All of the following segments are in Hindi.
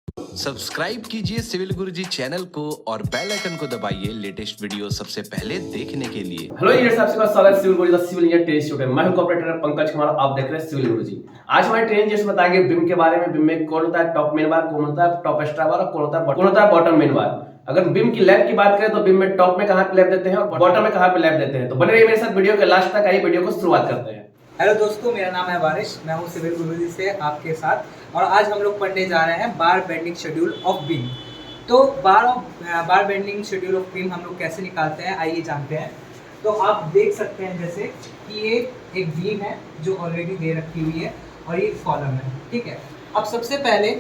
सब्सक्राइब कीजिए सिविल गुरुजी चैनल को और बेल आइकन को दबाइए लेटेस्ट वीडियो सबसे पहले देखने के लिए। हेलो इंजीनियर, आपका स्वागत है civil Guruji the civil engineer training institute में। मैं हूं कॉर्पोरेटर पंकज कुमार, आप देख रहे हैं सिविल गुरुजी। आज हमारे ट्रेनिंग जैसे बताएंगे बिम के बारे में। बिम में कौन होता है टॉप मेन बार, कौन होता है टॉप एक्स्ट्रा बार और कौन होता है बॉटम मेन बार। अगर बिम की लैब की बात करें तो बिम में टॉप में कहां पे लैब देते हैं और बॉटम में कहां पे लैब देते हैं। तो बने रहिए मेरे साथ वीडियो के लास्ट तक। आइए वीडियो को शुरुआत करते हैं। हेलो दोस्तों, मेरा नाम है वारिश, मैं हूं सिविल गुरुजी से आपके साथ। और आज हम लोग पढ़ने जा रहे हैं bar bending schedule of beam. तो bar bending schedule of beam हम लोग कैसे निकालते हैं, आइए जानते हैं। तो आप देख सकते हैं जैसे कि ये एक बीम है जो ऑलरेडी दे रखी हुई है और ये कॉलम है, ठीक है। अब सबसे पहले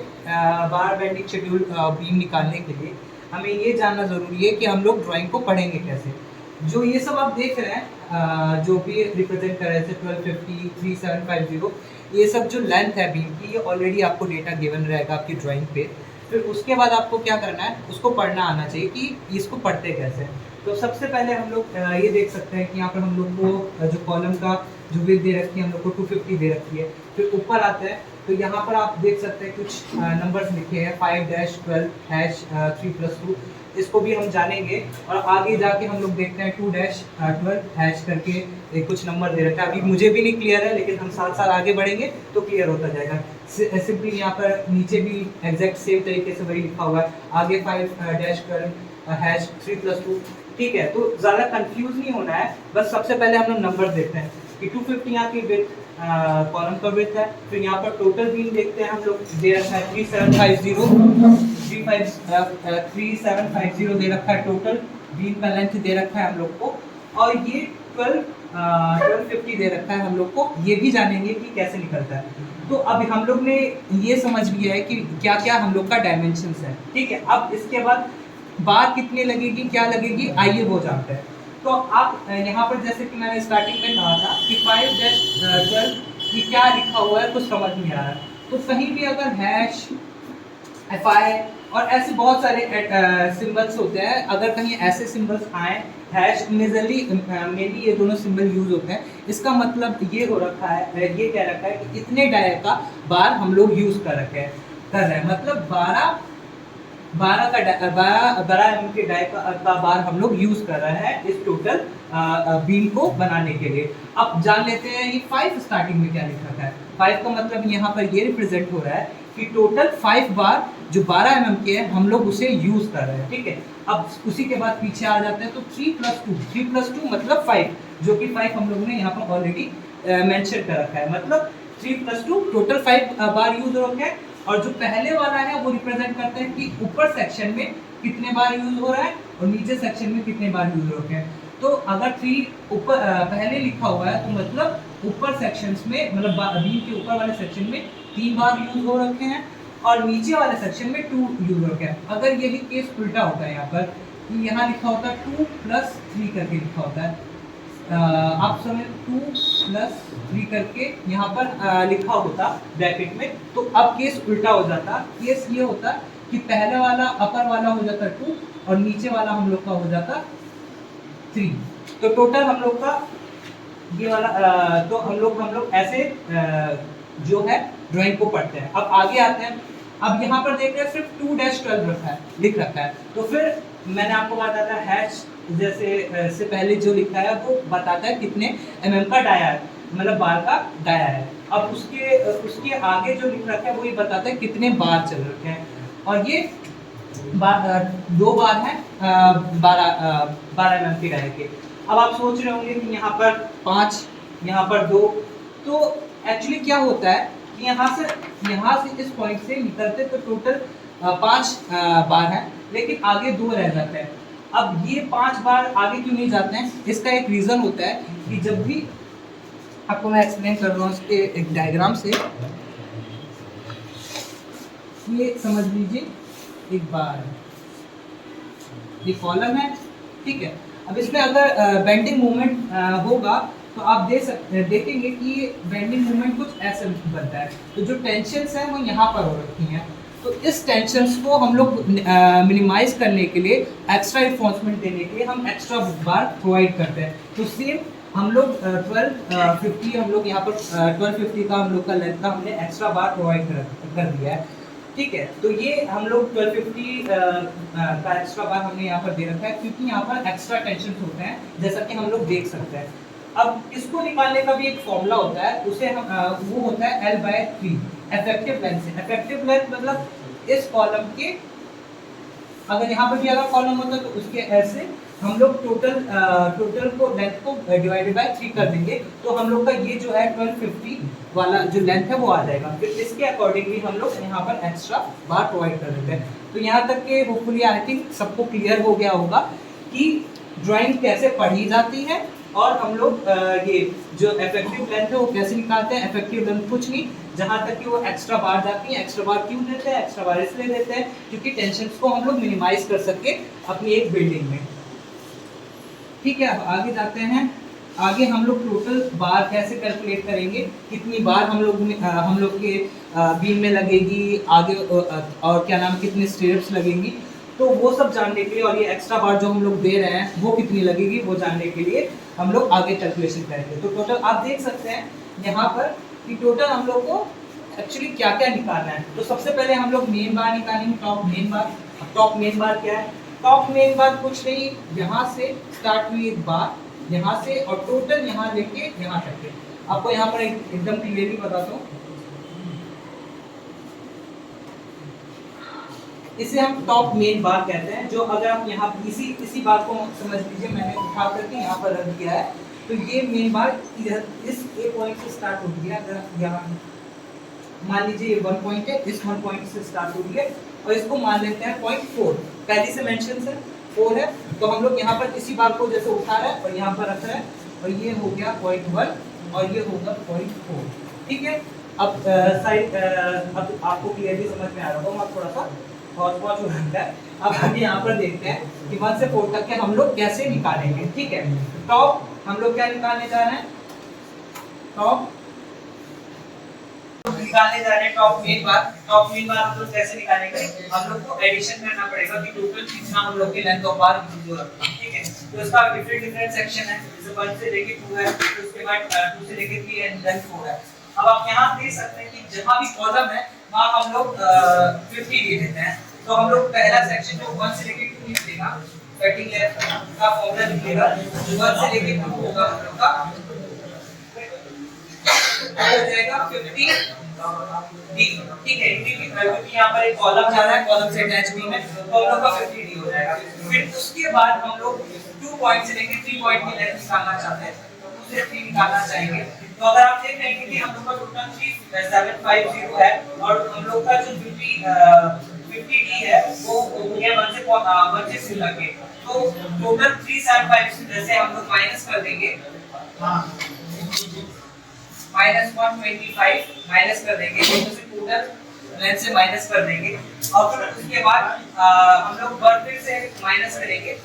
बार बेंडिंग शेड्यूल बीम निकालने के लिए हमें ये जानना ज़रूरी है कि हम लोग ड्राइंग को पढ़ेंगे कैसे। जो ये सब आप देख रहे हैं जो भी रिप्रेजेंट कर रहे थे 1250, 3750, ये सब जो लेंथ है बीम की, ये ऑलरेडी आपको डेटा गिवन रहेगा आपकी ड्राइंग पे। फिर उसके बाद आपको क्या करना है, उसको पढ़ना आना चाहिए कि इसको पढ़ते कैसे। तो सबसे पहले हम लोग ये देख सकते हैं कि यहाँ पर हम लोग को जो कॉलम का जो विड्थ दे रखी है हम लोग को 250 दे रखी है। फिर ऊपर आते हैं तो यहाँ पर आप देख सकते हैं कुछ नंबर्स लिखे हैं 5-12#3+2, इसको भी हम जानेंगे। और आगे जाके हम लोग देखते हैं 2-12# करके कुछ नंबर दे रखा है। अभी मुझे भी नहीं क्लियर है, लेकिन हम साथ साथ आगे बढ़ेंगे तो क्लियर होता जाएगा। सिंपली यहाँ पर नीचे भी एग्जैक्ट सेम तरीके से वही लिखा हुआ है। आगे 5-12#3+2, ठीक है। तो ज़्यादा कंफ्यूज नहीं होना है, बस सबसे पहले हम लोग नंबर देखते हैं कि 250 यहाँ की विड्थ कॉलम का विड्थ है। फिर यहाँ पर टोटल बीम देखते हैं हम लोग, दे रखा है 3750 दे रखा है। टोटल बीम का लेंथ दे रखा है हम लोग को। और ये 1250 दे रखा है हम लोग को। ये भी जानेंगे कि कैसे निकलता है। तो अब हम लोग ने ये समझ लिया है कि क्या क्या हम लोग का डायमेंशंस है, ठीक है। अब इसके बाद बार कितनी लगेगी, क्या लगेगी, आइए वो जानते हैं। तो आप यहाँ पर जैसे कि मैंने स्टार्टिंग में कहा था कि 5-12 ये क्या लिखा हुआ है कुछ समझ नहीं आ रहा है। तो कहीं भी अगर हैश, FI और ऐसे बहुत सारे सिंबल्स होते हैं, अगर कहीं ऐसे सिंबल्स आए, हैश मेनली ये दोनों सिंबल यूज होते हैं। इसका मतलब ये हो रखा है, ये कह रखा है कि इतने डाय का बार हम लोग यूज कर रहे हैं। मतलब 12 mm के डाई का बार हम लोग यूज कर रहे हैं इस टोटल बीम को बनाने के लिए। अब जान लेते हैं ये 5 स्टार्टिंग में क्या लिखा है। 5 का मतलब यहाँ पर ये रिप्रेजेंट हो रहा है कि टोटल 5 बार जो 12 mm के हैं हम लोग उसे यूज कर रहे हैं, ठीक है। अब उसी के बाद पीछे आ जाते हैं तो 3+2 मतलब 5, जो कि 5 हम लोग ने यहाँ पर ऑलरेडी मेंशन कर रखा है। मतलब 3+2 टोटल 5 बार यूज हो रखे हैं। और जो पहले वाला है वो रिप्रेजेंट करते हैं कि ऊपर सेक्शन में कितने बार यूज हो रहा है और नीचे सेक्शन में कितने बार यूज हो रखे हैं। तो अगर 3 ऊपर पहले लिखा हुआ है तो मतलब ऊपर सेक्शंस में, मतलब बीम के ऊपर वाले सेक्शन में 3 बार यूज हो रखे हैं और नीचे वाले सेक्शन में 2 यूज हो रखे हैं। अगर यही केस उल्टा होता है, यहाँ पर यहाँ लिखा होता है 2+3 करके लिखा होता है, आप समझ 2+3 करके यहाँ पर लिखा होता ब्रैकेट में, तो अब केस उल्टा हो जाता। केस ये होता कि पहले वाला अपर वाला हो जाता 2 और नीचे वाला हम लोग का हो जाता 3। तो टोटल हम लोग का ये वाला तो हम लोग ऐसे जो है ड्राइंग को पढ़ते हैं। अब आगे आते हैं। अब यहाँ पर देख रहे हैं सिर्फ 2-12 लिख रखा है। तो फिर मैंने आपको बताया था हैश जैसे से पहले जो लिखा है वो बताता है कितने mm का डाया है, मतलब बार का डाया है। अब उसके आगे जो लिख रखा है वो ये बताता है कितने बार चल रखे हैं। और ये 2 बार है 12 mm के डाया के। अब आप सोच रहे होंगे कि यहाँ पर 5, यहाँ पर 2। तो एक्चुअली क्या होता है कि यहाँ से इस पॉइंट से निकलते तो टोटल 5 बार है, लेकिन आगे 2 रह जाते हैं। अब ये 5 बार आगे क्यों नहीं जाते हैं, इसका एक रीज़न होता है कि जब भी आपको मैं एक्सप्लेन कर रहा हूँ इसके एक डायग्राम से, ये समझ लीजिए एक बार ये कॉलम है, ठीक है। अब इसमें अगर बेंडिंग मूवमेंट होगा तो आप देखेंगे कि ये बेंडिंग मूवमेंट कुछ ऐसे बनता है। तो जो टेंशन्स हैं वो यहाँ पर हो रखी हैं। तो इस टेंशन्स को हम लोग मिनिमाइज करने के लिए, एक्स्ट्रा रिफोर्समेंट देने के लिए हम एक्स्ट्रा बार प्रोवाइड करते हैं। तो सेम हम लोग 1250 हम लोग यहाँ पर 1250 का हम लोग का लेंथ का हमने एक्स्ट्रा बार प्रोवाइड कर दिया है। ठीक है, तो ये हम लोग 1250 का एक्स्ट्रा बार हमने यहाँ पर दे रखा है, क्योंकि यहाँ पर एक्स्ट्रा टेंशन होते हैं, जैसा कि हम लोग देख सकते हैं। अब इसको निकालने का भी एक फॉर्मूला होता है, उसे हम वो होता है L/3 इफेक्टिव लेंथ से। इफेक्टिव लेंथ मतलब इस कॉलम के, अगर यहाँ पर भी अगर कॉलम होता तो उसके ऐसे हम लोग टोटल को लेंथ को डिवाइडेड बाय 3 कर देंगे, तो हम लोग का ये जो है 1250 वाला जो लेंथ है वो आ जाएगा। फिर इसके अकॉर्डिंगली हम लोग यहाँ पर एक्स्ट्रा बार प्रोवाइड कर देते हैं। तो यहाँ तक के होपफुली आई थिंक सबको क्लियर हो गया होगा कि ड्राइंग कैसे पढ़ी जाती है, और हम लोग ये जो इफेक्टिव लेंथ है वो कैसे निकालते हैं। इफेक्टिव लेंथ कुछ नहीं, जहाँ तक कि वो एक्स्ट्रा बार जाती है। एक्स्ट्रा बार क्यों देते हैं? एक्स्ट्रा बार इसलिए देते हैं क्योंकि टेंशन्स को हम लोग मिनिमाइज कर सके अपनी एक बिल्डिंग में। ठीक है, अब आगे जाते हैं। आगे हम लोग टोटल बार कैसे कैलकुलेट करेंगे, कितनी बार हम लोग के बीम में लगेगी, आगे और क्या नाम, कितने स्टेप्स लगेंगी, तो वो सब जानने के लिए, और ये एक्स्ट्रा बार जो हम लोग दे रहे हैं वो कितनी लगेगी वो जानने के लिए हम लोग आगे कैलकुलेशन करेंगे। तो टोटल आप देख सकते हैं यहाँ पर कि टोटल हम लोग को एक्चुअली क्या क्या निकालना है। तो सबसे पहले हम लोग मेन बार निकालेंगे, टॉप मेन बार। टॉप मेन बार क्या है? टॉप मेन बार कुछ नहीं, यहाँ से स्टार्ट हुई एक बार, यहाँ से और टोटल यहाँ लेके यहाँ तक के। आपको यहाँ पर एकदम क्लियरली बताता हूँ, इसे हम टॉप मेन बार कहते हैं। जो अगर आप यहाँ इसी बात को समझ लीजिए, मैंने उठा करके यहाँ पर रख दिया है, तो ये मेन बार इस ए पॉइंट से स्टार्ट होती है। अगर यहाँ मान लीजिए ये 1 पॉइंट है, इस 1 पॉइंट से स्टार्ट होती है, और इसको मान लेते हैं 0.4, पहले से मेंशन है 4 है, तो हम लोग यहाँ पर इसी बार को जैसे उठा रहे हैं और यहाँ पर रख रहे हैं, और ये हो गया 0.1 और ये होगा 0.4। ठीक है, अब साइड अब आपको क्लियरली समझ में आ रहा होगा, थोड़ा सा बहुत हो रहा है। अब हम यहाँ पर देखते हैं कि 1 से 4 तक के हम लोग कैसे निकालेंगे। ठीक है, टॉप हम लोग क्या निकालने जा रहे हैं? टॉप निकालने जा रहे हैं टॉप मेन बार। टॉप मेन बार हम लोग कैसे निकालेंगे? हम लोग को एडिशन करना पड़ेगा कि टोटल कितना हम लोग के लेंथ ऑफ बार जो है। ठीक है, तो इसका डिफरेंट सेक्शन है, जैसे 1 से लेके 2 है, फिर उसके बाद 2 से लेके 3 एंड देन 4 है। अब आप यहाँ देख सकते हैं कि जहाँ भी कॉलम है वहाँ हम लोग 50 दे देते हैं। तो हम लोग पहला सेक्शन जो 1 से लेके 2 निकलेगा, कटिंग लेंथ का फॉर्मूला निकलेगा, 1 से लेके 2 होगा हम लोग का हो जाएगा 50 डी। ठीक है, क्योंकि यहाँ पर एक कॉलम जा रहा है, कॉलम से अटैच बीम है, तो हम लोग का 50 डी हो जाएगा। फिर उसके बाद हम लोग 2 पॉइंट से लेके 3 पॉइंट की लेंथ निकालना चाहते हैं, तो उसे 3 निकालना चाहेंगे। तो अगर आप देख रहे हैं कि हम लोग का टोटल 3750 है, और हम लोग का जो 50 डी है वो ये 1 से 2 लगे, तो टोटल 3750 जैसे हम लोग माइनस कर देंगे, माइनस 125 माइनस कर देंगे, तो टोटल लेंथ से माइनस कर देंगे, और फिर उसके बाद हम लोग वर फिर से माइनस करेंगे,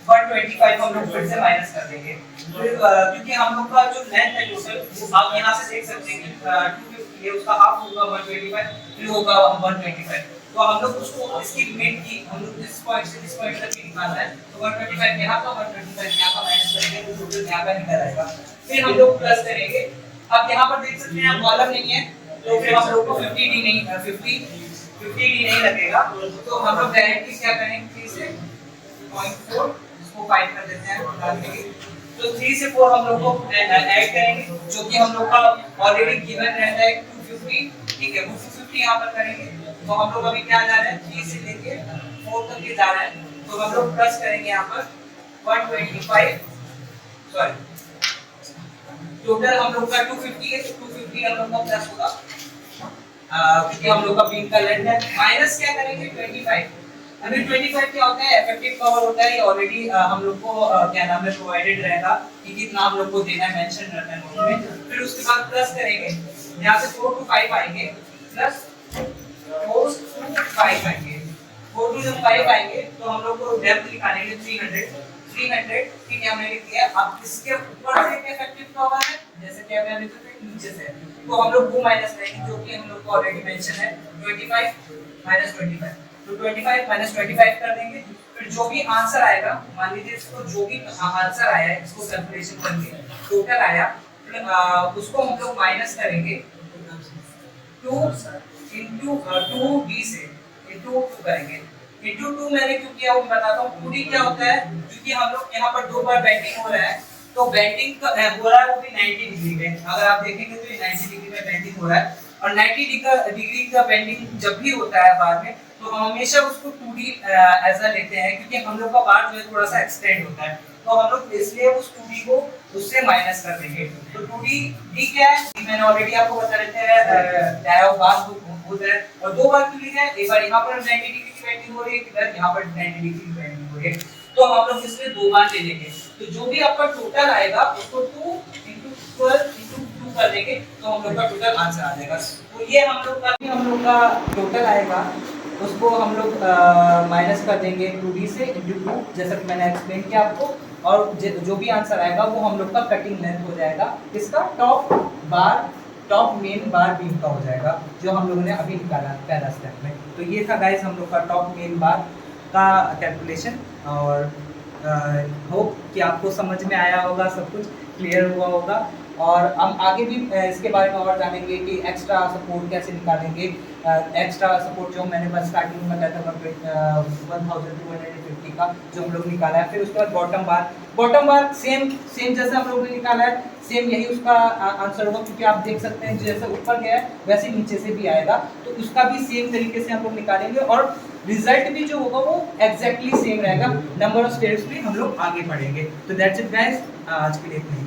125 हम लोग फिर से माइनस कर देंगे। फिर क्योंकि हम लोग का जो लेंथ है टोटल, आप यहाँ से देख सकते हैं कि 250 ये उसका हाफ होगा 125, फिर होगा 125, तो हम लोग उसको इसकी लिमिट की हम लोग इस पॉइंट से इस पॉइंट तक निकालना है, तो 125 यहाँ का 125 यहाँ का माइनस करेंगे, तो टोटल यहाँ का निकल आएगा। फिर हम लोग प्लस करेंगे। अब यहाँ पर देख सकते हैं कॉलम नहीं है, तो फिर हम लोग को 50 डी नहीं लगेगा, तो हम लोग डायरेक्टली क्या करेंगे, 3 से 0.4 इसको 5 कर देते हैं, निकाल देंगे। तो 3 से 4 हम लोग को ऐड करेंगे, जो कि हम लोग का ऑलरेडी गिवन रहता है 250। ठीक है, 250 यहाँ पर करेंगे, तो हम लोग अभी क्या जा रहे हैं, 3 से लेके 4 तक के जा रहे हैं, तो हम लोग प्लस करेंगे यहाँ पर 125, सॉरी टोटल हम लोग का 250 है, तो 250 हम लोग का प्लस होगा, क्योंकि हम लोग का बीम का लेंथ है, माइनस क्या करेंगे 25। अभी 25 क्या होता है, इफेक्टिव पावर होता है, ये ऑलरेडी हम लोग को क्या नाम है प्रोवाइडेड रहेगा कि कितना हम लोग को देना है, मेंशन रहता है नोट में। फिर उसके बाद प्लस करेंगे, यहाँ से 4 to 5 आएंगे, प्लस 4 to 5 आएंगे, 4 to 5 आएंगे, तो हम लोग को डेप्थ निकालेंगे 300। ठीक है, हमने लिख दिया। अब इसके ऊपर से इफेक्टिव पावर है, जैसे कि हमने लिखा था नीचे से, तो हम लोग वो माइनस करेंगे, जो कि हम लोग को ऑलरेडी मेंशन है 25 - 25, तो 25 - 25 कर देंगे। फिर जो भी आंसर आएगा, मान लीजिए इसको जो भी आंसर आया है, इसको कैलकुलेशन करके टोटल आया, फिर उसको हम लोग माइनस करेंगे, 2 इंटू 2d से इंटू 2 करेंगे। इंटू 2 मैंने क्यों किया वो बताता हूँ। 2d क्या होता है, क्योंकि हम लोग यहाँ पर 2 बार बेंडिंग हो रहा है, तो बेंडिंग का हो रहा है वो भी 90 डिग्री में। अगर आप देखेंगे तो ये 90 डिग्री में बेंडिंग हो रहा है, और 90 डिग्री का बेंडिंग जब भी होता है बार में, तो हम हमेशा उसको 2d ऐसा लेते हैं, क्योंकि हम लोग का बार जो है थोड़ा सा एक्सटेंड होता है, तो हम लोग इसलिए उस 2d को उससे माइनस कर देंगे। तो 2d क्या है, मैंने ऑलरेडी आपको बता देते हैं, डाया बार होता है, और 2 बार क्यों लिखा है, एक बार यहाँ पर 90 डिग्री की बेंडिंग हो रही है, इधर यहाँ पर 90 डिग्री की बेंडिंग हो रही है, तो हम लोग इसमें 2 बार ले लेंगे। तो जो भी आपका टोटल आएगा उसको 2 into 12 into 2 कर देंगे, तो हम लोग का टोटल आंसर आ जाएगा। तो ये हम लोग का टोटल आएगा, उसको हम लोग माइनस कर देंगे 2d से into 2, जैसा कि मैंने एक्सप्लेन किया आपको, और जो भी आंसर आएगा वो हम लोग का कटिंग लेंथ हो जाएगा, इसका टॉप मेन बार बीम का हो जाएगा, जो हम लोगों ने अभी निकाला पहला स्टेप में। तो ये था गाइस हम लोग का टॉप मेन बार का कैलकुलेशन, और होप कि आपको समझ में आया होगा, सब कुछ क्लियर हुआ होगा। और हम आगे भी इसके बारे में और जानेंगे कि एक्स्ट्रा सपोर्ट कैसे निकालेंगे। एक्स्ट्रा सपोर्ट जो मैंने बस स्टार्टिंग में बताया था 1250 का जो हम लोग निकाला है, फिर उसके बाद बॉटम बार सेम जैसे हम लोग ने निकाला है, सेम यही उसका आंसर होगा, क्योंकि आप देख सकते हैं जैसे ऊपर गया है वैसे नीचे से भी आएगा, तो उसका भी सेम तरीके से हम लोग निकालेंगे, और रिजल्ट भी जो होगा वो एग्जैक्टली सेम रहेगा। नंबर ऑफ स्टेप्स भी हम लोग आगे पढ़ेंगे। तो दैट्स इट गाइस, आज के लिए इतना ही।